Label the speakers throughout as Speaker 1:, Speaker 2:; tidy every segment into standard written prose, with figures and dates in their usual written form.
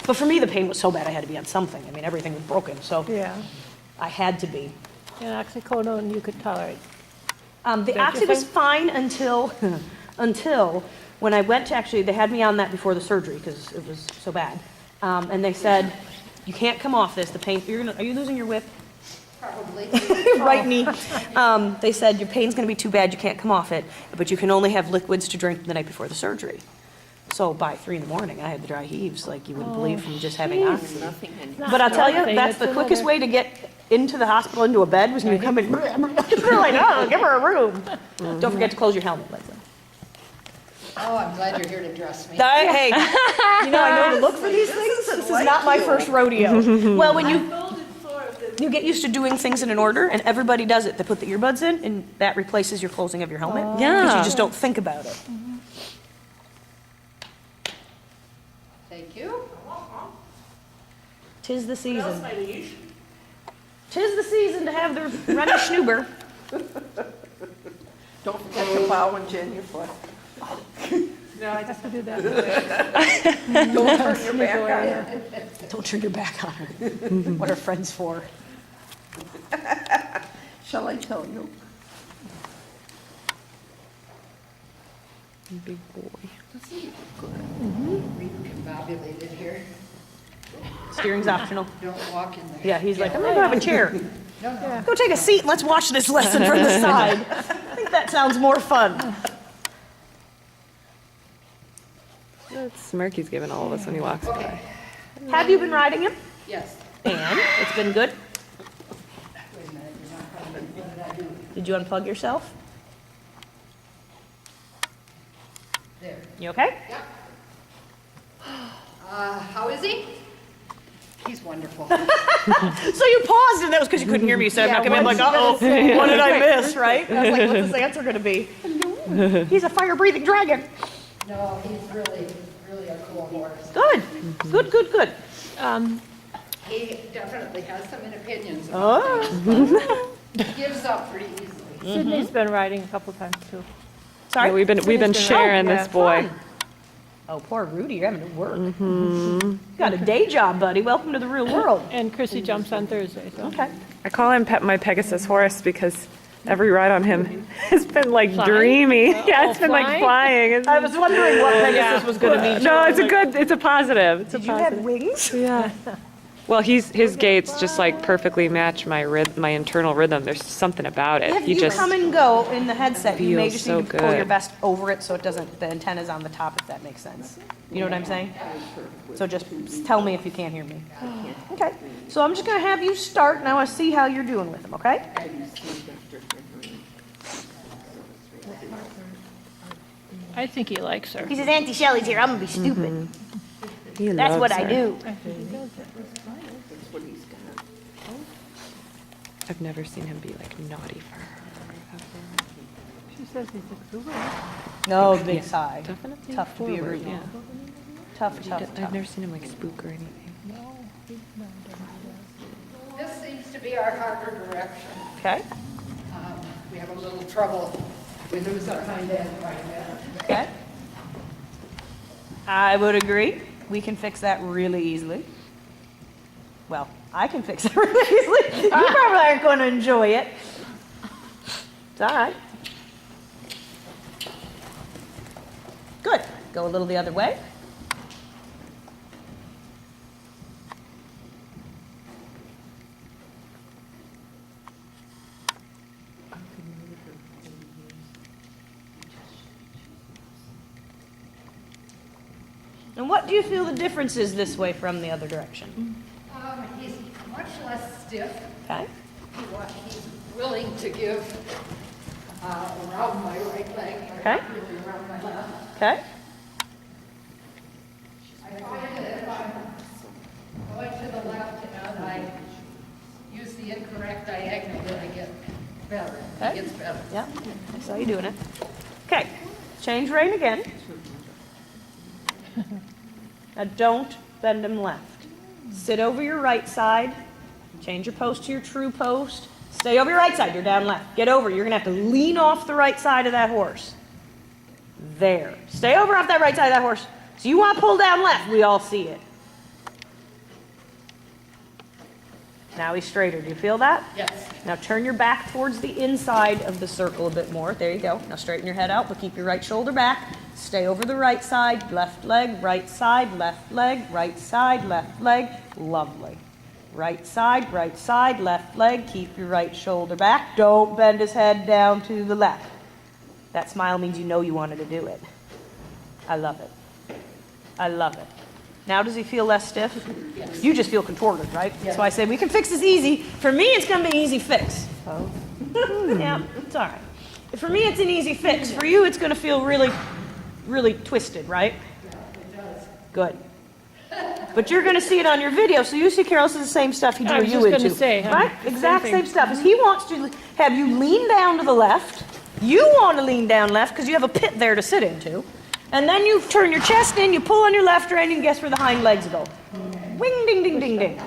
Speaker 1: But for me, the pain was so bad I had to be on something. I mean, everything was broken, so
Speaker 2: Yeah.
Speaker 1: I had to be.
Speaker 2: And oxycodone you could tolerate.
Speaker 1: The oxy was fine until, until when I went to actually, they had me on that before the surgery because it was so bad. And they said, you can't come off this, the pain, are you losing your whip?
Speaker 3: Probably.
Speaker 1: Right knee. They said, your pain's gonna be too bad, you can't come off it, but you can only have liquids to drink the night before the surgery. So by 3 in the morning, I had the dry heaves like you wouldn't believe from just having oxy. But I'll tell you, that's the quickest way to get into the hospital, into a bed, was when you come in, they're like, oh, give her a room. Don't forget to close your helmet, Leslie.
Speaker 3: Oh, I'm glad you're here to dress me.
Speaker 1: Hey, you know, I know to look for these things. This is not my first rodeo. Well, when you get used to doing things in an order, and everybody does it. They put the earbuds in, and that replaces your closing of your helmet. Because
Speaker 4: Yeah.
Speaker 1: you just don't think about it.
Speaker 3: Thank you.
Speaker 1: 'Tis the season. 'Tis the season to have the Rennie Schnuber.
Speaker 5: Don't forget to plow and gin your foot.
Speaker 2: No, I just do that.
Speaker 5: Don't turn your back on her.
Speaker 1: Don't turn your back on her. What are friends for?
Speaker 5: Shall I tell you?
Speaker 4: Big boy.
Speaker 3: Recombobulated here.
Speaker 1: Steering's optional.
Speaker 3: Don't walk in there.
Speaker 1: Yeah, he's like, I'm gonna go have a chair.
Speaker 3: No, no.
Speaker 1: Go take a seat and let's watch this lesson from the side. I think that sounds more fun.
Speaker 4: That smirk he's giving all of us when he walks by.
Speaker 1: Have you been riding him?
Speaker 3: Yes.
Speaker 1: And it's been good?
Speaker 3: Wait a minute, you're not coming. What did I do?
Speaker 1: Did you unplug yourself?
Speaker 3: There.
Speaker 1: You okay?
Speaker 3: Yep. How is he? He's wonderful.
Speaker 1: So you paused and that was because you couldn't hear me, so I'm not gonna be like, uh-oh, what did I miss, right? I was like, what's this answer gonna be? He's a fire-breathing dragon.
Speaker 3: No, he's really, really a cool horse.
Speaker 1: Good, good, good, good.
Speaker 3: He definitely has some opinions about things, but he gives up pretty easily.
Speaker 2: Sydney's been riding a couple times too.
Speaker 1: Sorry?
Speaker 4: Yeah, we've been sharing this boy.
Speaker 1: Oh, poor Rudy, you're having to work. You got a day job, buddy. Welcome to the real world.
Speaker 2: And Chrissy jumps on Thursday, so.
Speaker 1: Okay.
Speaker 4: I call him my Pegasus horse because every ride on him has been like dreamy. Yeah, it's been like flying.
Speaker 1: I was wondering what Pegasus was going to mean.
Speaker 4: No, it's a positive. It's a
Speaker 1: Did you have
Speaker 4: positive.
Speaker 1: wings?
Speaker 4: Yeah. Well, his gaits just like perfectly match my internal rhythm. There's something about it.
Speaker 1: If
Speaker 4: He
Speaker 1: you
Speaker 4: just
Speaker 1: come and go in the headset, you may
Speaker 4: feels
Speaker 1: just
Speaker 4: so
Speaker 1: need to pull your
Speaker 4: good.
Speaker 1: vest over it so it doesn't, the antenna's on the top, if that makes sense. You know what I'm saying? So just tell me if you can't hear me. Okay, so I'm just gonna have you start, and I wanna see how you're doing with them, okay?
Speaker 2: I think he likes her.
Speaker 1: He says, Auntie Shelley's here, I'm gonna be stupid.
Speaker 4: he
Speaker 1: That's
Speaker 4: loves
Speaker 1: what I
Speaker 4: her.
Speaker 1: do.
Speaker 4: I've never seen him be like naughty for her.
Speaker 2: She says he's exuberant.
Speaker 1: No, big sigh.
Speaker 4: Definitely
Speaker 1: Tough to be a
Speaker 4: forward,
Speaker 1: Rudy.
Speaker 4: yeah.
Speaker 1: Tough,
Speaker 4: I've
Speaker 1: tough.
Speaker 4: never seen him like spook or anything.
Speaker 3: This seems to be our harder direction.
Speaker 1: Okay,
Speaker 3: We have a little trouble. We lose our hind end right now.
Speaker 1: okay. I would agree. We can fix that really easily. Well, I can fix it really easily. You probably aren't going to enjoy it. It's all right. Good. Go a little the other way. And what do you feel the difference is this way from the other direction?
Speaker 3: He's much less stiff.
Speaker 1: Okay.
Speaker 3: He's willing to give around my right leg, but
Speaker 1: Okay.
Speaker 3: not really around my left.
Speaker 1: Okay.
Speaker 3: I find that if I'm going to the left and I use the incorrect diagonal, that I get better.
Speaker 1: Okay.
Speaker 3: It gets better.
Speaker 1: Yeah, I saw you doing it. Okay, change rein again. Now don't bend them left. Sit over your right side. Change your post to your true post. Stay over your right side, you're down left. Get over, you're gonna have to lean off the right side of that horse. There. Stay over off that right side of that horse. So you wanna pull down left, we all see it. Now he's straighter. Do you feel that?
Speaker 3: Yes.
Speaker 1: Now turn your back towards the inside of the circle a bit more. There you go. Now straighten your head out, but keep your right shoulder back. Stay over the right side, left leg, right side, left leg, right side, left leg. Lovely. Right side, left leg. Keep your right shoulder back. Don't bend his head down to the left. That smile means you know you wanted to do it. I love it. I love it. Now does he feel less stiff?
Speaker 3: Yes.
Speaker 1: You just feel contorted, right?
Speaker 3: Yes.
Speaker 1: So I say, we can fix this easy. For me, it's going to be an easy fix. Oh. Yeah, it's all right. For me, it's an easy fix. For you, it's going to feel really, really twisted, right?
Speaker 3: Yeah, it does.
Speaker 1: Good. But you're going to see it on your video. So you see Carol, this is the same stuff he
Speaker 2: I
Speaker 1: drew
Speaker 2: was
Speaker 1: you
Speaker 2: just
Speaker 1: into.
Speaker 2: gonna say, huh?
Speaker 1: Right?
Speaker 2: Same
Speaker 1: Exact
Speaker 2: thing.
Speaker 1: same stuff. Is he wants to have you lean down to the left. You want to lean down left because you have a pit there to sit into. And then you turn your chest in, you pull on your left rein, and guess where the hind legs go? Wing, ding, ding, ding, ding.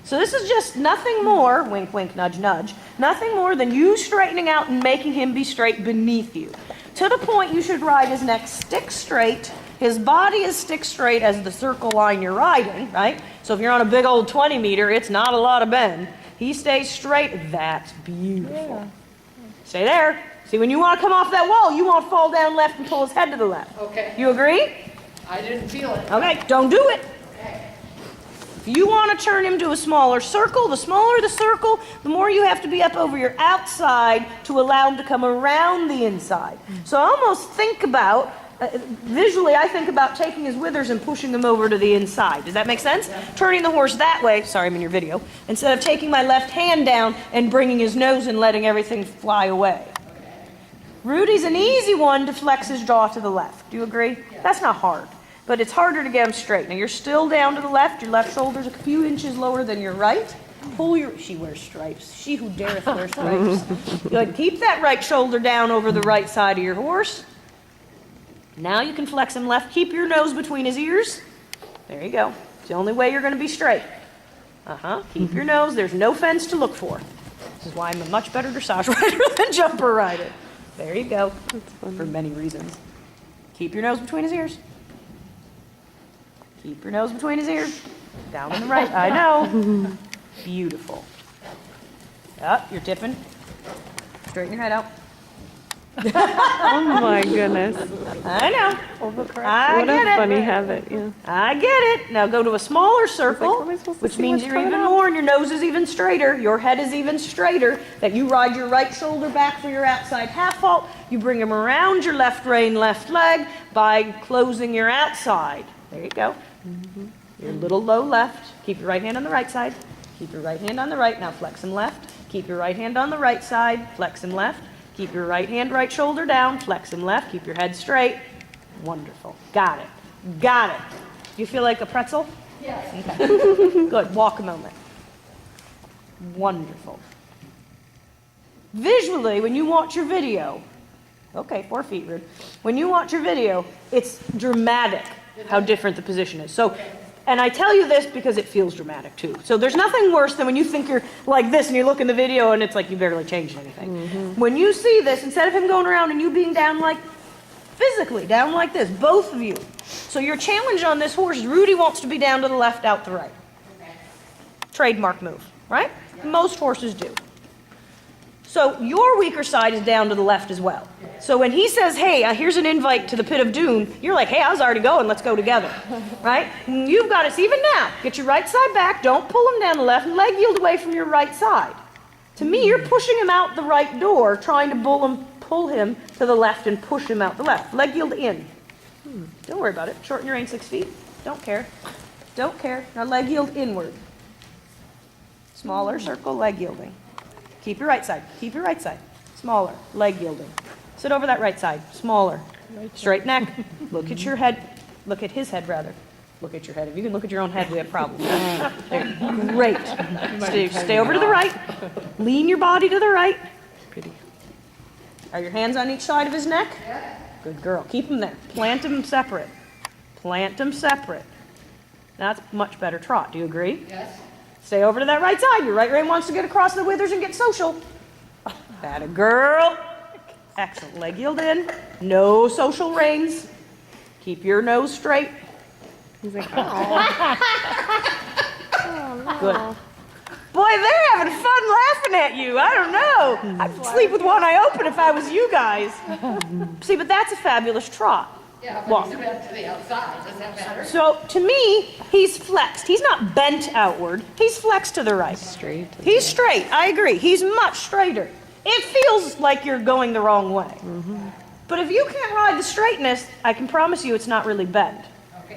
Speaker 1: So this is just nothing more, wink, wink, nudge, nudge, nothing more than you straightening out and making him be straight beneath you. To the point you should ride his neck stick straight. His body is stick straight as the circle line you're riding, right? So if you're on a big old 20 meter, it's not a lot of bend. He stays straight. That's beautiful. Stay there. See, when you want to come off that wall, you want to fall down left and pull his head to the left.
Speaker 3: Okay.
Speaker 1: You agree?
Speaker 3: I didn't feel it.
Speaker 1: Okay, don't do it. If you want to turn him to a smaller circle, the smaller the circle, the more you have to be up over your outside to allow him to come around the inside. So almost think about, visually I think about taking his withers and pushing them over to the inside. Does that make sense? Yeah. Turning the horse that way, sorry I'm in your video, instead of taking my left hand down and bringing his nose and letting everything fly away. Rudy's an easy one to flex his jaw to the left. Do you agree? Yeah. That's not hard, but it's harder to get him straight. Now you're still down to the left. Your left shoulder's a few inches lower than your right. Pull your, she wears stripes. She who dareth wear stripes. Good. Keep that right shoulder down over the right side of your horse. Now you can flex him left. Keep your nose between his ears. There you go. It's the only way you're going to be straight. Keep your nose. There's no fence to look for. This is why I'm a much better dressage rider than jumper rider. There you go. For many reasons. Keep your nose between his ears. Keep your nose between his ears. Down on the right. I know. Beautiful. Up, you're tipping. Straighten your head out.
Speaker 4: Oh my goodness.
Speaker 1: I know.
Speaker 4: Overcorrect.
Speaker 1: I
Speaker 4: What
Speaker 1: get
Speaker 4: a
Speaker 1: it.
Speaker 4: funny habit, yeah.
Speaker 1: I get it. Now go to a smaller circle,
Speaker 4: what am I supposed to
Speaker 1: which
Speaker 4: see
Speaker 1: means
Speaker 4: what's
Speaker 1: you're
Speaker 4: coming
Speaker 1: even
Speaker 4: up?
Speaker 1: more and your nose is even straighter. Your head is even straighter. That you ride your right shoulder back for your outside half vault. You bring him around your left rein, left leg by closing your outside. There you go. Your little low left. Keep your right hand on the right side. Keep your right hand on the right. Now flex him left. Keep your right hand on the right side. Flex him left. Keep your right hand, right shoulder down. Flex him left. Keep your head straight. Wonderful. Got it. Got it. You feel like a pretzel?
Speaker 3: Yes.
Speaker 1: Okay. Good. Walk a moment. Wonderful. Visually, when you watch your video, okay, 4 feet, Rude. When you watch your video, it's dramatic how different the position is. So, and I tell you this because it feels dramatic too. So there's nothing worse than when you think you're like this and you look in the video and it's like you barely changed anything. When you see this, instead of him going around and you being down like, physically, down like this, both of you. So your challenge on this horse is Rudy wants to be down to the left, out the right.
Speaker 3: Okay.
Speaker 1: Trademark move, right? Most horses do. So your weaker side is down to the left as well. So when he says, hey, here's an invite to the pit of doom, you're like, hey, I was already going, let's go together, right? And you've got to, even now, get your right side back, don't pull him down the left, and leg yield away from your right side. To me, you're pushing him out the right door, trying to pull him to the left and push him out the left. Leg yield in. Don't worry about it. Shorten your rein 6 feet. Don't care. Don't care. Now leg yield inward. Smaller circle, leg yielding. Keep your right side. Keep your right side. Smaller. Leg yielding. Sit over that right side. Smaller. Straight neck. Look at your head. Look at his head, rather. Look at your head. If you can look at your own head, we have problems. There. Great. Stay over to the right. Lean your body to the right. Pity. Are your hands on each side of his neck? Good girl. Keep them there. Plant them separate. Plant them separate. That's much better trot. Do you agree?
Speaker 3: Yes.
Speaker 1: Stay over to that right side. Your right rein wants to get across the withers and get social. That a girl. Excellent. Leg yield in. No social reins. Keep your nose straight.
Speaker 4: He's like, oh.
Speaker 1: Good. Boy, maybe they're having fun laughing at you. I don't know. I'd sleep with one eye open if I was you guys. See, but that's a fabulous trot.
Speaker 3: Yeah, but
Speaker 1: Walk.
Speaker 3: he's bent to the outside, does that matter?
Speaker 1: So to me, he's flexed. He's not bent outward. He's flexed to the right.
Speaker 4: Straight.
Speaker 1: He's straight. I agree. He's much straighter. It feels like you're going the wrong way. But if you can't ride the straightness, I can promise you it's not really bent.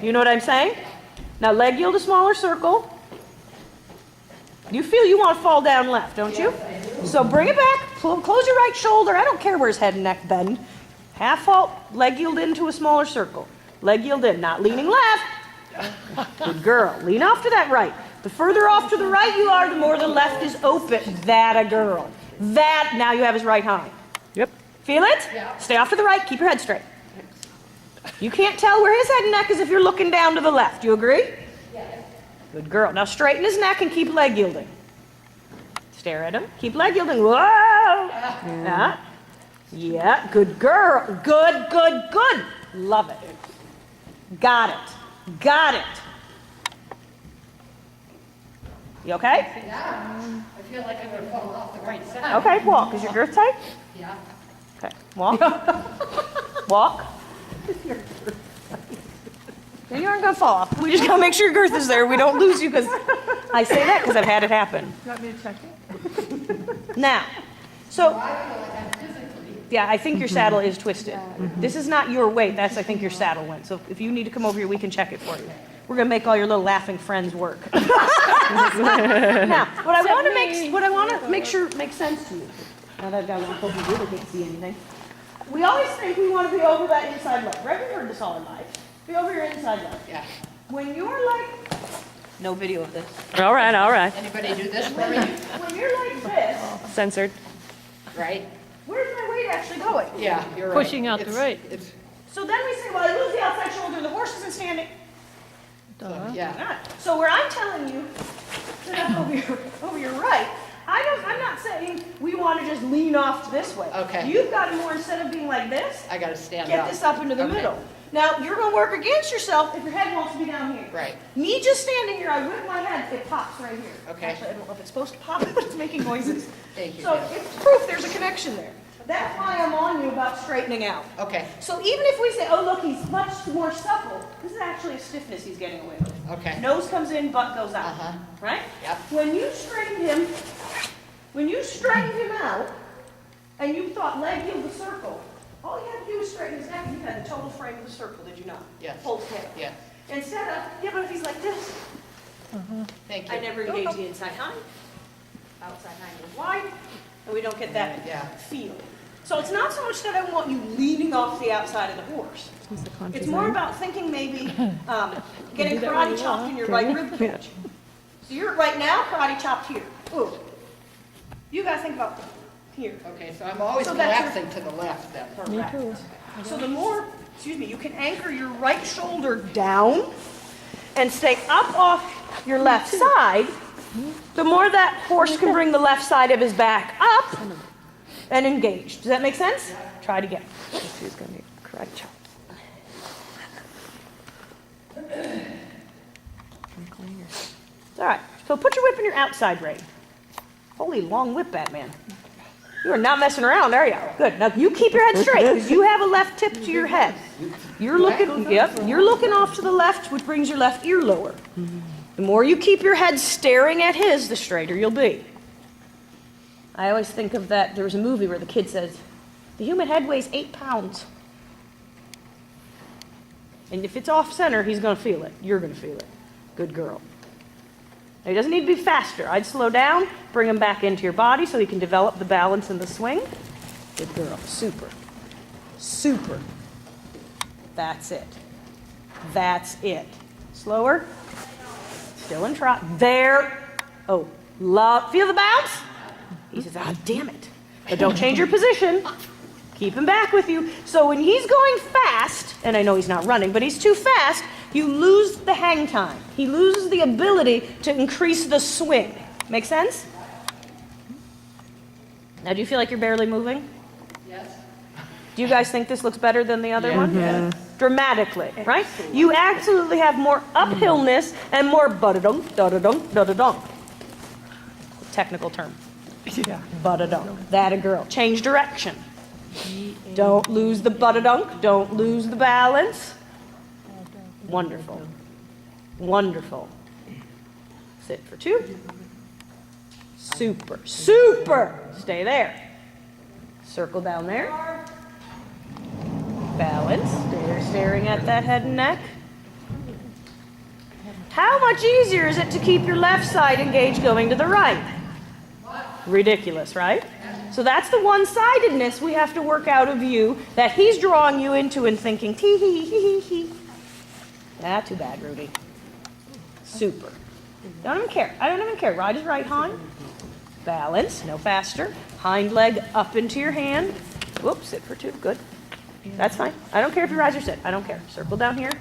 Speaker 1: You know what I'm saying? Now leg yield a smaller circle. You feel you want to fall down left, don't you? So bring it back. Close your right shoulder. I don't care where his head and neck bend. Half halt, leg yield into a smaller circle. Leg yield in, not leaning left. Good girl. Lean off to that right. The further off to the right you are, the more the left is open. That a girl. That, now you have his right hind.
Speaker 4: Yep.
Speaker 1: Feel it?
Speaker 3: Yeah.
Speaker 1: Stay off to the right, keep your head straight. You can't tell where his head and neck is if you're looking down to the left. You agree?
Speaker 3: Yes.
Speaker 1: Good girl. Now straighten his neck and keep leg yielding. Stare at him. Keep leg yielding. Whoa! Yeah. Yeah. Good girl. Good, good, good. Love it. Got it. Got it. You okay?
Speaker 3: Yeah, I feel like I'm gonna fall off the right side.
Speaker 1: Okay, walk. Is your girth tight?
Speaker 3: Yeah.
Speaker 1: Okay, walk. Walk. You aren't gonna fall off. We just gotta make sure your girth is there. We don't lose you because I say that because I've had it happen.
Speaker 2: You want me to check it?
Speaker 1: Now, so
Speaker 3: I feel like I'm physically,
Speaker 1: yeah, I think your saddle is twisted. This is not your weight. That's I think your saddle went. So if you need to come over here, we can check it for you. We're gonna make all your little laughing friends work. Now, what I want to make sure makes sense to you. Now that I've got one hope you really can't see anything. We always think we want to be over that inside leg. Right? We've heard this all in life. Be over your inside leg.
Speaker 3: yeah.
Speaker 1: When you're like, no video of this.
Speaker 4: All right, all right.
Speaker 3: Anybody do this for me?
Speaker 1: When you're like this,
Speaker 4: Censored.
Speaker 3: Right?
Speaker 1: where's my weight actually going?
Speaker 3: Yeah, you're right.
Speaker 2: Pushing out the
Speaker 3: It's-
Speaker 2: right.
Speaker 3: It's,
Speaker 1: So then we say, well, I lose the outside shoulder. The horse isn't standing.
Speaker 3: yeah.
Speaker 1: Not. So where I'm telling you, sit up over your right, I'm not saying we want to just lean off to this way.
Speaker 3: Okay.
Speaker 1: You've got to more, instead of being like this,
Speaker 3: I gotta stand
Speaker 1: get
Speaker 3: up.
Speaker 1: this up into the
Speaker 3: Okay.
Speaker 1: middle. Now, you're going to work against yourself if your head wants to be down here.
Speaker 3: Right.
Speaker 1: Me just standing here, I whip my head, it pops right here.
Speaker 3: Okay.
Speaker 1: Actually, I don't know if it's supposed to pop, but it's making noises.
Speaker 3: Thank you,
Speaker 1: So
Speaker 3: Deb.
Speaker 1: it's proof there's a connection there. That's why I'm on you about straightening out.
Speaker 3: Okay,
Speaker 1: So even if we say, oh, look, he's much more supple, this is actually a stiffness he's getting away with.
Speaker 3: okay.
Speaker 1: Nose comes in, butt goes out.
Speaker 3: Uh-huh.
Speaker 1: Right?
Speaker 3: Yep.
Speaker 1: When you straightened him out, and you thought leg yield the circle, all you had to do was straighten his neck, and you had the total frame of the circle, did you not?
Speaker 3: Yes.
Speaker 1: Whole tail.
Speaker 3: Yeah,
Speaker 1: Instead of, yeah, but if he's like this,
Speaker 3: thank you.
Speaker 1: I never engage the inside hind. Outside hind is wide, and we don't get that
Speaker 3: Yeah.
Speaker 1: feel. So it's not so much that I want you leaning off the outside of the horse. It's more about thinking maybe getting karate chopped in your right rib cage. So you're right now karate chopped here. Ooh. You gotta think about here.
Speaker 3: Okay, so I'm always
Speaker 1: So that's
Speaker 3: collapsing to the left then.
Speaker 1: Correct. So the more, you can anchor your right shoulder down and stay up off your left side, the more that horse can bring the left side of his back up and engage. Does that make sense? Try it again.
Speaker 4: She's gonna need karate chop.
Speaker 1: All right. So put your whip in your outside rein. Holy long whip, Batman. You are not messing around, are you? Good. Now you keep your head straight because you have a left tip to your head. You're looking, yep, you're looking off to the left, which brings your left ear lower. The more you keep your head staring at his, the straighter you'll be. I always think of that. There was a movie where the kid says, the human head weighs 8 pounds. And if it's off center, he's going to feel it. You're going to feel it. Good girl. Now, he doesn't need to be faster. I'd slow down, bring him back into your body so he can develop the balance and the swing. Good girl. Super. Super. That's it. That's it. Slower. Still in trot. There. Oh, love. Feel the bounce? He says, ah, damn it. But don't change your position. Keep him back with you. So when he's going fast, and I know he's not running, but he's too fast, you lose the hang time. He loses the ability to increase the swing. Make sense? Now, do you feel like you're barely moving?
Speaker 3: Yes.
Speaker 1: Do you guys think this looks better than the other one? Dramatically, right? You absolutely have more uphillness and more da-da-dunk, da-da-dunk, da-da-dunk. technical term. Butt-a-dunk. That a girl. Change direction. Don't lose the butt-a-dunk. Don't lose the balance. Wonderful. Wonderful. Sit for 2. Super. Super. Stay there. Circle down there. Balance. Stay there staring at that head and neck. How much easier is it to keep your left side engaged going to the right? Ridiculous, right? So that's the one-sidedness we have to work out of you that he's drawing you into and thinking, tee hee hee hee hee. Ah, too bad, Rudy. Super. Don't even care. I don't even care. Ride his right hind. Balance. No faster. Hind leg up into your hand. Whoops, sit for 2. Good. That's fine. I don't care if you rise or sit. I don't care. Circle down here.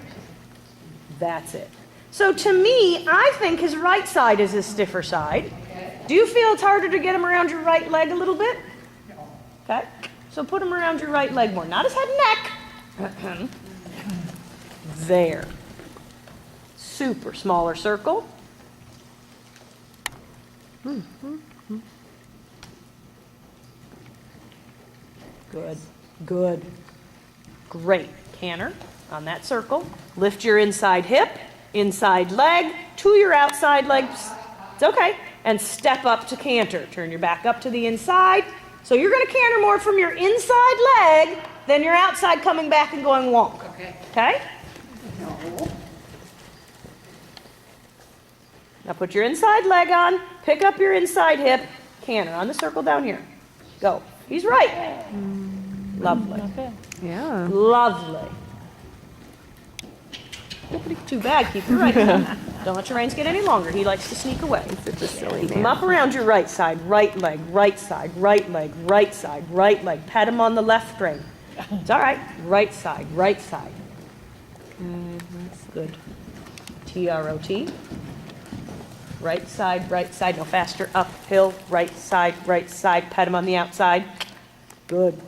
Speaker 1: That's it. So to me, I think his right side is his stiffer side. Do you feel it's harder to get him around your right leg a little bit? Okay. So put him around your right leg more. Not his head and neck. There. Super. Smaller circle. Good. Good. Great. Canter on that circle. Lift your inside hip, inside leg, to your outside legs. It's okay. And step up to canter. Turn your back up to the inside. So you're going to canter more from your inside leg than your outside coming back and going wonk.
Speaker 3: Okay.
Speaker 1: Okay? Now put your inside leg on, pick up your inside hip, canter on the circle down here. Go. He's right. Lovely.
Speaker 4: Yeah.
Speaker 1: Lovely. Too bad. Keep your right hand. Don't let your reins get any longer. He likes to sneak away.
Speaker 4: Such a silly
Speaker 1: Keep him
Speaker 4: man.
Speaker 1: up around your right side, right leg, right side, right leg, right side, right leg. Pat him on the left rein. It's all right. Right side, right side. Good. T-R-O-T. Right side, no faster, uphill, right side, pat him on the outside. Good.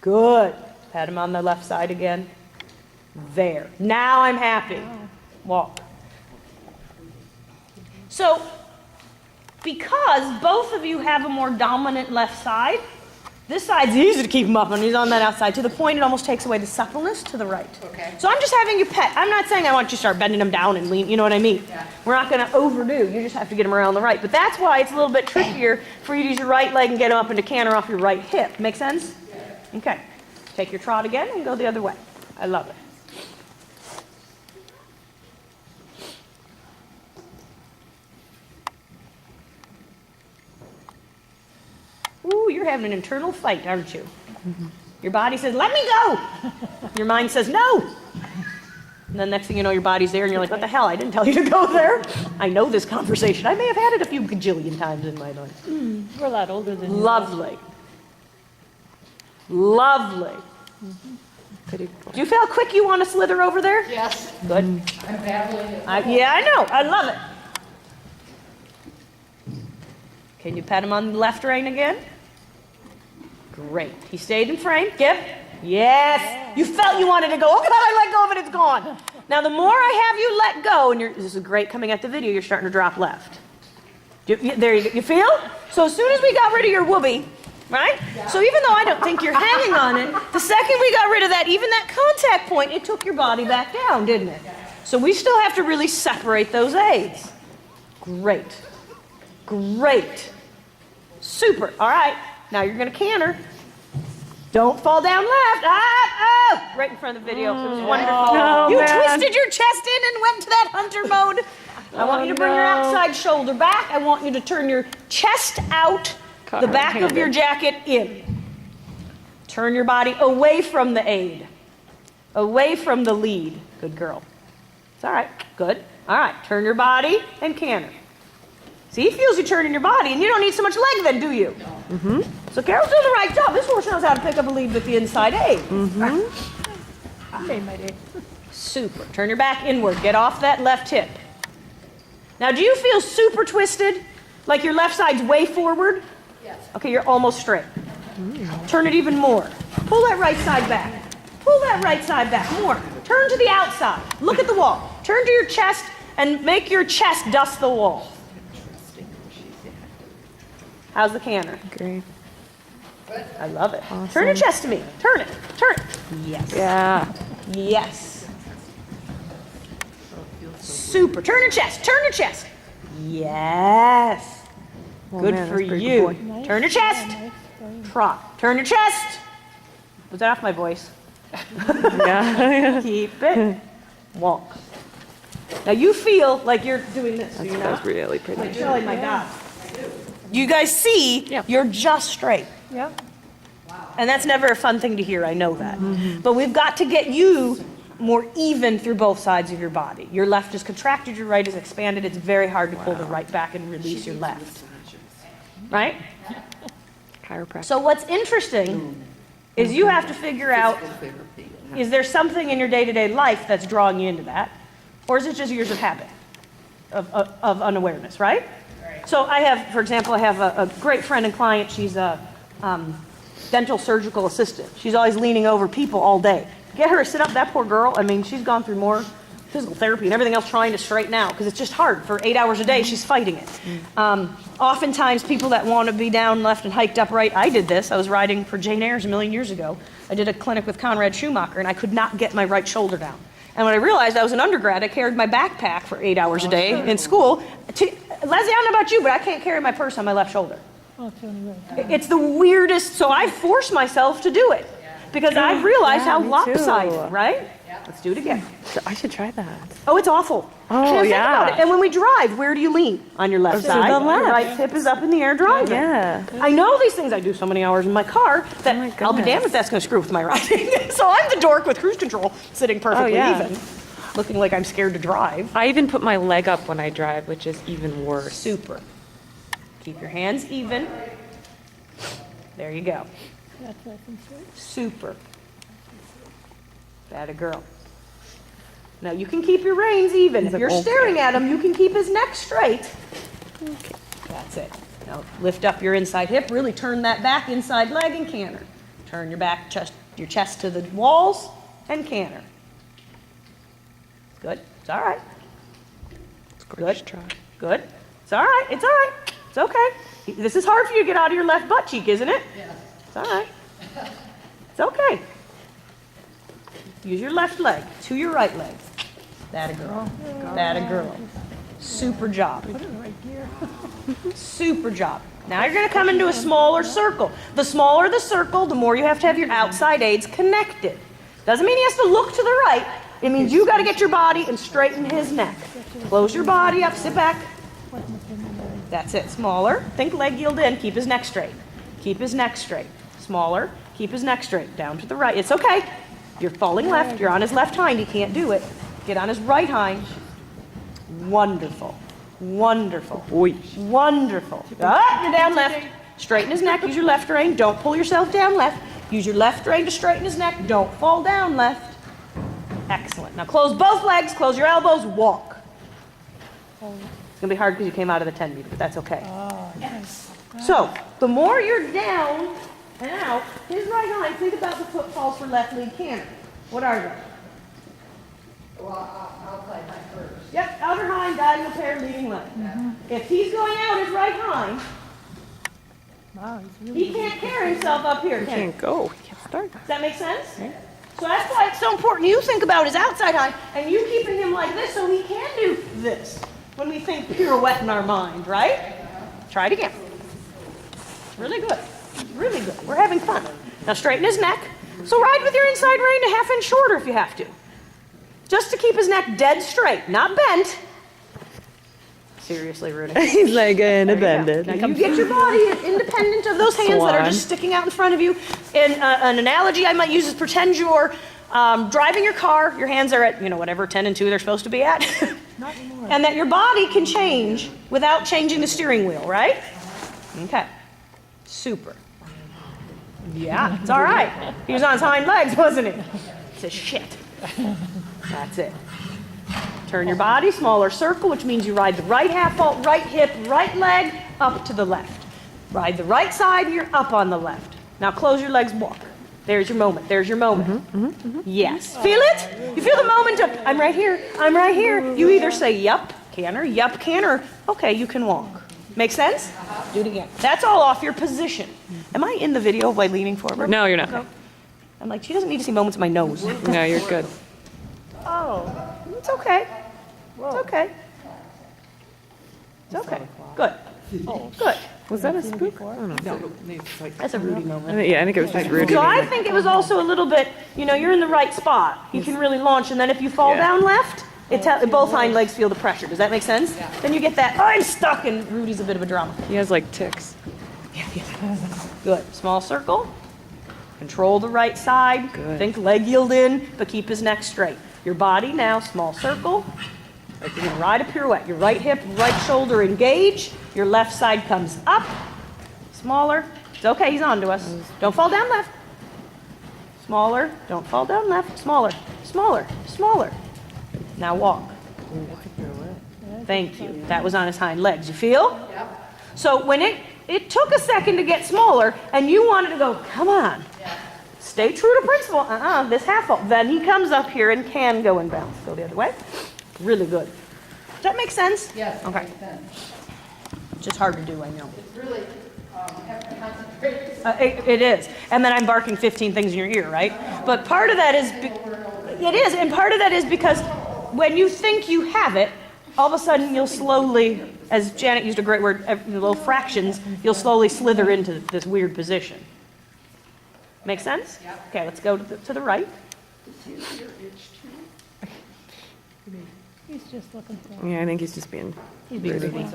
Speaker 1: Good. Pat him on the left side again. There. Now I'm happy. Walk. So, because both of you have a more dominant left side, this side's easy to keep him up when he's on that outside, to the point it almost takes away the suppleness to the right.
Speaker 3: Okay.
Speaker 1: So I'm just having you pet. I'm not saying I want you to start bending him down and lean, you know what I mean?
Speaker 3: Yeah.
Speaker 1: We're not going to overdo. You just have to get him around the right. But that's why it's a little bit trickier for you to use your right leg and get him up into canter off your right hip. Make sense? Yeah. Okay. Take your trot again and go the other way. I love it. Ooh, you're having an internal fight, aren't you? Mm-hmm. Your body says, let me go. Your mind says, no. And then next thing you know, your body's there and you're like, what the hell? I didn't tell you to go there. I know this conversation. I may have had it a few gajillion times in my life.
Speaker 2: We're a lot older than you.
Speaker 1: Lovely. Lovely.
Speaker 4: Pretty
Speaker 1: Do you feel how quick you want to slither over there?
Speaker 3: Yes,
Speaker 1: Good.
Speaker 3: I'm battling it.
Speaker 1: Yeah, I know. I love it. Can you pat him on the left rein again? Great. He stayed in frame. Give. Yes. You felt you wanted to go. Oh, God, I let go of it. It's gone. Now, the more I have you let go, and this is great coming at the video, you're starting to drop left. There you go. You feel? So as soon as we got rid of your whoopee, right? So even though I don't think you're hanging on it, the second we got rid of that, even that contact point, it took your body back down, didn't it? So we still have to really separate those aids. Great. Great. Super. All right. Now you're going to canter. Don't fall down left. Oh, right in front of the video. It was wonderful.
Speaker 4: No,
Speaker 1: You
Speaker 4: man.
Speaker 1: twisted your chest in and went to that hunter mode. I want you to bring your
Speaker 4: no.
Speaker 1: outside shoulder back. I want you to turn your chest out,
Speaker 4: Caught
Speaker 1: the back of
Speaker 4: red-handed.
Speaker 1: your jacket in. Turn your body away from the aid, away from the lead. Good girl. It's all right. Good. All right. Turn your body and canter. See, he feels you turning your body, and you don't need so much leg then, do you? Mm-hmm. So Carol's doing the right job. This horse knows how to pick up a lead with the inside aid.
Speaker 2: I made my day.
Speaker 1: Super. Turn your back inward. Get off that left hip. Now, do you feel super twisted? Like your left side's way forward?
Speaker 3: Yes.
Speaker 1: Okay, you're almost straight. Turn it even more. Pull that right side back. Pull that right side back. More. Turn to the outside. Look at the wall. Turn to your chest and make your chest dust the wall. How's the canter?
Speaker 4: Great.
Speaker 1: I love it. Turn your chest to me. Turn it. Turn it. Yes.
Speaker 4: Yeah.
Speaker 1: Yes. Super. Turn your chest. Turn your chest. Yes.
Speaker 4: Oh,
Speaker 1: Good
Speaker 4: man,
Speaker 1: for
Speaker 4: that's pretty
Speaker 1: you.
Speaker 4: good boy.
Speaker 1: Turn your chest. Trot. Turn your chest. Was that off my voice?
Speaker 4: Yeah.
Speaker 1: Keep it. Walk. Now you feel like you're doing this. Do you know?
Speaker 4: That's really pretty.
Speaker 1: Like, oh my God. You guys see,
Speaker 4: Yeah.
Speaker 1: you're just straight.
Speaker 2: Yep.
Speaker 1: And that's never a fun thing to hear, I know that. But we've got to get you more even through both sides of your body. Your left is contracted, your right is expanded. It's very hard to pull the right back and release your left. Right?
Speaker 4: Chiropractic.
Speaker 1: So what's interesting is you have to figure out, is there something in your day-to-day life that's drawing you into that? Or is it just years of habit, of unawareness, right? So I have, for example, I have a great friend and client. She's a dental surgical assistant. She's always leaning over people all day. Get her to sit up, that poor girl. I mean, she's gone through more physical therapy and everything else trying to straighten out because it's just hard. For 8 hours a day, she's fighting it. Oftentimes, people that want to be down left and hiked up right, I did this. I was riding for Jane Eyre's a million years ago. I did a clinic with Conrad Schumacher, and I could not get my right shoulder down. And when I realized I was an undergrad, I carried my backpack for 8 hours a day in school. Leslie, I don't know about you, but I can't carry my purse on my left shoulder.
Speaker 2: Oh, it's only right.
Speaker 1: It's the weirdest, so I force myself to do it because I've realized how
Speaker 4: me too.
Speaker 1: lopsided, right? Let's do it again.
Speaker 4: I should try that.
Speaker 1: Oh, it's awful.
Speaker 4: Oh,
Speaker 1: Think
Speaker 4: yeah.
Speaker 1: about it. And when we drive, where do you lean? On your left
Speaker 4: To
Speaker 1: side.
Speaker 4: the left.
Speaker 1: Your right hip is up in the air driving.
Speaker 4: Yeah.
Speaker 1: I know these things. I do so many hours in my car that
Speaker 4: Oh my
Speaker 1: I'll be
Speaker 4: goodness.
Speaker 1: damned if that's going to screw with my riding. So I'm the dork with cruise control, sitting perfectly
Speaker 4: yeah.
Speaker 1: even, looking like I'm scared to drive.
Speaker 4: I even put my leg up when I drive, which is even worse.
Speaker 1: Super. Keep your hands even. There you go.
Speaker 2: That's what I think so.
Speaker 1: Super. That a girl. Now you can keep your reins even.
Speaker 4: He's
Speaker 1: If
Speaker 4: like,
Speaker 1: you're
Speaker 4: okay.
Speaker 1: staring at him, you can keep his neck straight. Okay. That's it. Now lift up your inside hip. Really turn that back inside leg and canter. Turn your back chest, your chest to the walls and canter. Good. It's all right.
Speaker 4: Good try.
Speaker 1: Good. It's all right. It's all right. It's okay. This is hard for you to get out of your left butt cheek, isn't it?
Speaker 3: Yes.
Speaker 1: It's all right. It's okay. Use your left leg to your right leg. That a girl. That a girl. Super job. Super job. Now you're going to come into a smaller circle. The smaller the circle, the more you have to have your outside aids connected. Doesn't mean he has to look to the right. It means you got to get your body and straighten his neck. Close your body up, sit back. That's it. Smaller. Think leg yield in. Keep his neck straight. Keep his neck straight. Smaller. Keep his neck straight. Down to the right. It's okay. You're falling left. You're on his left hind. He can't do it. Get on his right hind. Wonderful. Wonderful.
Speaker 4: Oi.
Speaker 1: Wonderful. Ah, you're down left. Straighten his neck. Use your left rein. Don't pull yourself down left. Use your left rein to straighten his neck. Don't fall down left. Excellent. Now close both legs. Close your elbows. Walk. It's going to be hard because you came out of the 10 meter, but that's okay. So, the more you're down and out, his right hind, think about the footfalls for left lead canter. What are they?
Speaker 3: Well, outside my first.
Speaker 1: Yep, outer hind, diagonal pair, leading leg. If he's going out his right hind,
Speaker 2: Wow, he's really
Speaker 1: he can't carry himself up here, can he?
Speaker 4: Can't go. He can't start.
Speaker 1: Does that make sense? So that's why it's so important you think about his outside hind and you keeping him like this so he can do this when we think pirouette in our mind, right? Try it again. Really good. Really good. We're having fun. Now straighten his neck. So ride with your inside rein a half inch shorter if you have to. Just to keep his neck dead straight, not bent. Seriously, Rudy.
Speaker 4: He's like in a
Speaker 1: Now you get your body independent of those hands that are
Speaker 4: Swan.
Speaker 1: just sticking out in front of you. And an analogy I might use is pretend you're driving your car. Your hands are at, whatever 10 and 2 they're supposed to be at.
Speaker 2: not anymore.
Speaker 1: And that your body can change without changing the steering wheel, right? Okay. Super. Yeah, it's all right. He was on his hind legs, wasn't he? He says, shit. That's it. Turn your body, smaller circle, which means you ride the right half vault, right hip, right leg, up to the left. Ride the right side, you're up on the left. Now close your legs, walk. There's your moment. There's your moment. Yes. Feel it? You feel the moment of, I'm right here, I'm right here. You either say, yup, canter, okay, you can walk. Make sense? Do it again. That's all off your position. Am I in the video by leaning forward?
Speaker 4: No, you're not.
Speaker 1: I'm like, she doesn't need to see moments of my nose.
Speaker 4: No, you're good.
Speaker 2: Oh,
Speaker 1: It's okay. It's okay. It's okay. Good. Good.
Speaker 4: Was that a spook? I don't know.
Speaker 1: That's a Rudy moment.
Speaker 4: Yeah, I think it was just Rudy.
Speaker 1: So I think it was also a little bit, you're in the right spot. You can really launch, and then if you fall down left, both hind legs feel the pressure. Does that make sense? Then you get that, I'm stuck, and Rudy's a bit of a drama.
Speaker 4: He has like ticks.
Speaker 1: Good. Small circle. Control the right side.
Speaker 4: Good.
Speaker 1: Think leg yield in, but keep his neck straight. Your body now, small circle. Like you're gonna ride a pirouette. Your right hip, right shoulder engage. Your left side comes up. Smaller. It's okay, he's on to us. Don't fall down left. Smaller. Don't fall down left. Smaller. Smaller. Smaller. Now walk. Thank you. That was on his hind legs. You feel?
Speaker 3: Yep.
Speaker 1: So when it took a second to get smaller, and you wanted to go, come on. Stay true to principle. This half vault. Then he comes up here and can go and bounce. Go the other way. Really good. Does that make sense?
Speaker 3: Yes.
Speaker 1: Okay.
Speaker 3: makes sense.
Speaker 1: Just hard to do, I know.
Speaker 3: It's really, have to concentrate.
Speaker 1: It is. And then I'm barking 15 things in your ear, right? But part of that is, it is, and part of that is because when you think you have it, all of a sudden you'll slowly, as Janet used a great word, little fractions, you'll slowly slither into this weird position. Make sense?
Speaker 3: Yep.
Speaker 1: Okay, let's go to the right.
Speaker 2: he's just looking for.
Speaker 4: Yeah, I think he's just being Rudy.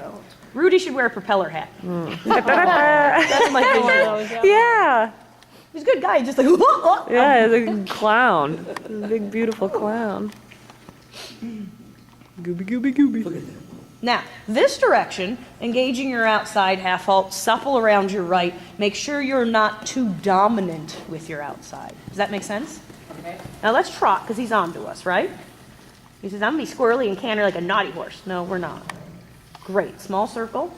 Speaker 1: Rudy should wear a propeller hat.
Speaker 4: Yeah.
Speaker 1: That's my thing. He's a good guy, just like,
Speaker 4: Yeah, the clown. The big, beautiful clown. Gooby, gooby, gooby.
Speaker 1: Now, this direction, engaging your outside half halt, supple around your right. Make sure you're not too dominant with your outside. Does that make sense?
Speaker 3: Okay.
Speaker 1: Now let's trot, because he's on to us, right? He says, I'm going to be squirrely and canter like a naughty horse. No, we're not. Great. Small circle.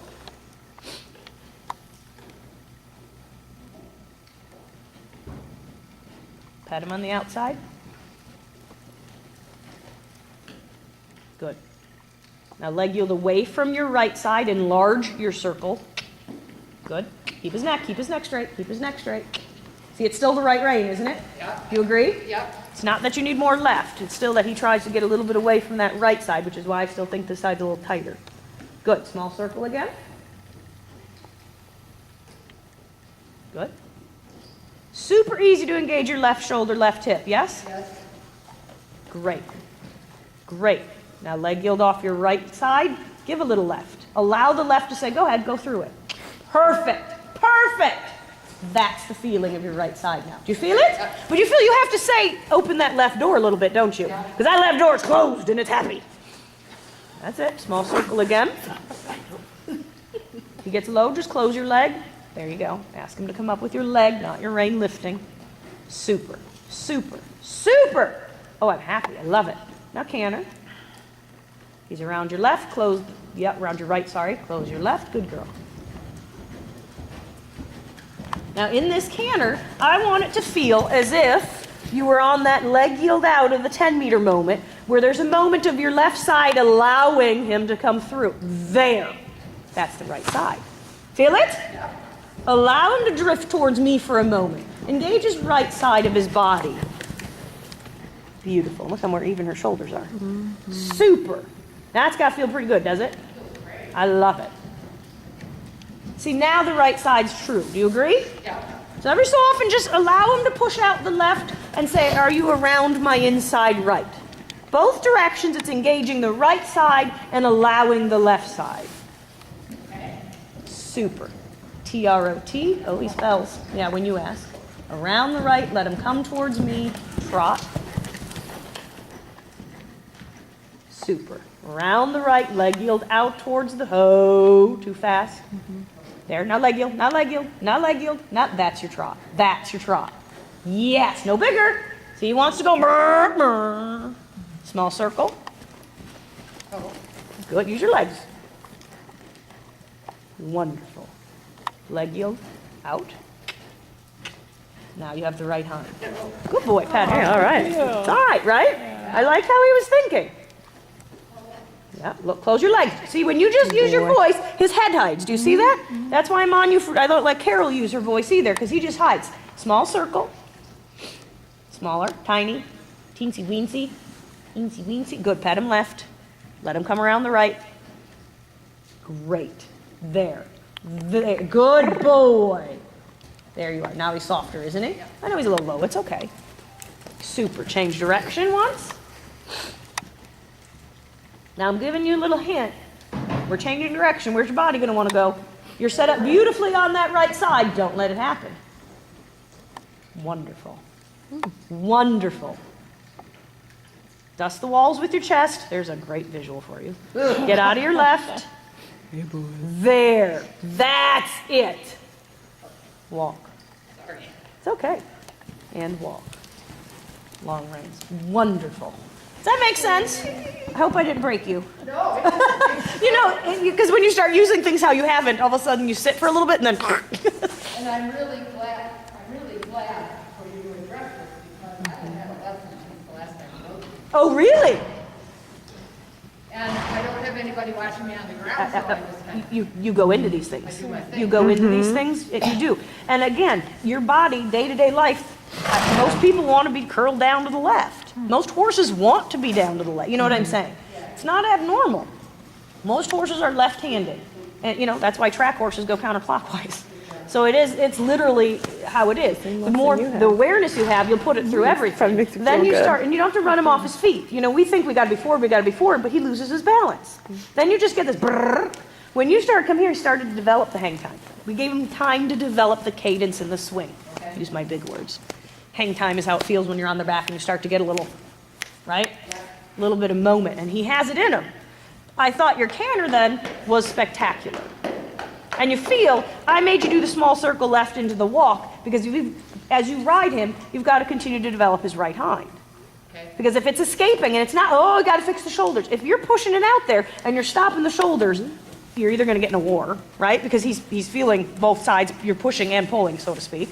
Speaker 1: Pat him on the outside. Good. Now leg yield away from your right side, enlarge your circle. Good. Keep his neck straight, keep his neck straight. See, it's still the right rein, isn't it?
Speaker 3: Yep.
Speaker 1: Do you agree?
Speaker 3: Yep.
Speaker 1: It's not that you need more left, it's still that he tries to get a little bit away from that right side, which is why I still think this side's a little tighter. Good. Small circle again. Good. Super easy to engage your left shoulder, left hip, yes?
Speaker 3: Yes.
Speaker 1: Great. Great. Now leg yield off your right side. Give a little left. Allow the left to say, go ahead, go through it. Perfect. Perfect. That's the feeling of your right side now. Do you feel it? But you feel you have to say, open that left door a little bit, don't you? Because that left door is closed and it's happy. That's it. Small circle again. He gets low, just close your leg. There you go. Ask him to come up with your leg, not your rein lifting. Super, super, super. Oh, I'm happy. I love it. Now canter. He's around your left, close, around your right, sorry. Close your left. Good girl. Now in this canter, I want it to feel as if you were on that leg yield out of the 10-meter moment, where there's a moment of your left side allowing him to come through. There. That's the right side. Feel it? Allow him to drift towards me for a moment. Engage his right side of his body. Beautiful. Look how where even her shoulders are. Super. That's got to feel pretty good, does it? I love it. See, now the right side's true. Do you agree?
Speaker 3: Yeah.
Speaker 1: So every so often, just allow him to push out the left and say, are you around my inside right? Both directions, it's engaging the right side and allowing the left side. Super. T-R-O-T. Oh, he spells. Yeah, when you ask. Around the right, let him come towards me. Trot. Super. Around the right, leg yield out towards the hoe. Too fast. There, now leg yield, now leg yield, now leg yield. Now, that's your trot. That's your trot. Yes, no bigger. See, he wants to go brr, brr. Small circle. Good, use your legs. Wonderful. Leg yield, out. Now you have the right hind. Good boy, Pat.
Speaker 4: Yeah, all right.
Speaker 1: It's all right, right? I like how he was thinking. Yeah, look, close your legs. See, when you just use your voice, his head hides. Do you see that? That's why I'm on you for, I don't let Carol use her voice either, because he just hides. Small circle. Smaller, tiny, teensy weensy, teensy weensy. Good, pet him left. Let him come around the right. Great. There. There. Good boy. There you are. Now he's softer, isn't he? I know he's a little low. It's okay. Super. Change direction once. Now I'm giving you a little hint. We're changing direction. Where's your body going to want to go? You're set up beautifully on that right side. Don't let it happen. Wonderful. Wonderful. Dust the walls with your chest. There's a great visual for you. Get out of your left. There. That's it. Walk. It's okay. And walk. Long reins. Wonderful. Does that make sense? I hope I didn't break you.
Speaker 3: No,
Speaker 1: You know, because when you start using things how you haven't, all of a sudden you sit for a little bit and then.
Speaker 3: and I'm really glad for you to address this because I haven't had a lesson since the last time I wrote it.
Speaker 1: Oh, really?
Speaker 3: And I don't have anybody watching me on the ground, so I just kind of,
Speaker 1: You go into these things.
Speaker 3: I do my thing.
Speaker 1: You go into these things, you do. And again, your body, day-to-day life, most people want to be curled down to the left. Most horses want to be down to the left. You know what I'm saying? It's not abnormal. Most horses are left-handed. And, you know, that's why track horses go counterclockwise. So it's literally how it is. The more, the awareness you have, you'll put it through everything.
Speaker 4: makes you
Speaker 1: Then
Speaker 4: feel
Speaker 1: you
Speaker 4: good.
Speaker 1: start, and you don't have to run him off his feet. You know, we think we got to be forward, but he loses his balance. Then you just get this brrrr. When you started come here, he started to develop the hang time. We gave him time to develop the cadence and the swing. Use my big words. Hang time is how it feels when you're on the back and you start to get a little, right? A little bit of moment, and he has it in him. I thought your canter then was spectacular. And you feel, I made you do the small circle left into the walk because as you ride him, you've got to continue to develop his right hind.
Speaker 3: okay.
Speaker 1: Because if it's escaping and it's not, oh, I got to fix the shoulders. If you're pushing it out there and you're stopping the shoulders, you're either going to get in a war, right? Because he's feeling both sides, you're pushing and pulling, so to speak.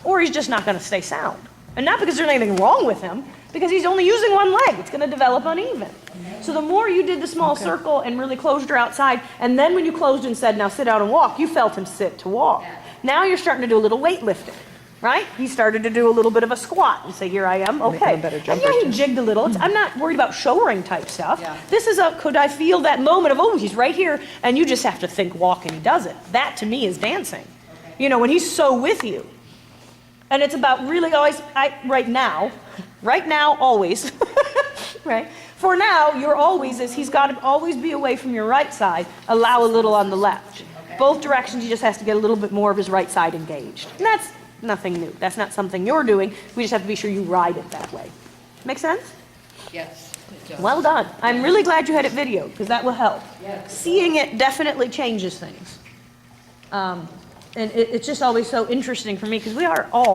Speaker 1: Or he's just not going to stay sound. And not because there's anything wrong with him, because he's only using one leg. It's going to develop uneven. So the more you did the small circle and really closed her outside, and then when you closed and said, now sit down and walk, you felt him sit to walk. Now you're starting to do a little weightlifting, right? He started to do a little bit of a squat and say, here I am, okay.
Speaker 4: a better
Speaker 1: And
Speaker 4: jumper,
Speaker 1: yeah, he jigged a little. I'm not worried about show ring type stuff.
Speaker 3: Yeah.
Speaker 1: This is a, could I feel that moment of, oh, he's right here, and you just have to think walk and he does it. That to me is dancing. You know, when he's so with you. And it's about really always, right now, always, right? For now, you're always, he's got to always be away from your right side, allow a little on the left. Both directions, he just has to get a little bit more of his right side engaged. And that's nothing new. That's not something you're doing. We just have to be sure you ride it that way. Make sense?
Speaker 3: Yes. it does.
Speaker 1: Well done. I'm really glad you had it videoed, because that will help.
Speaker 3: Yes.
Speaker 1: Seeing it definitely changes things. And it's just always so interesting for me, because we are all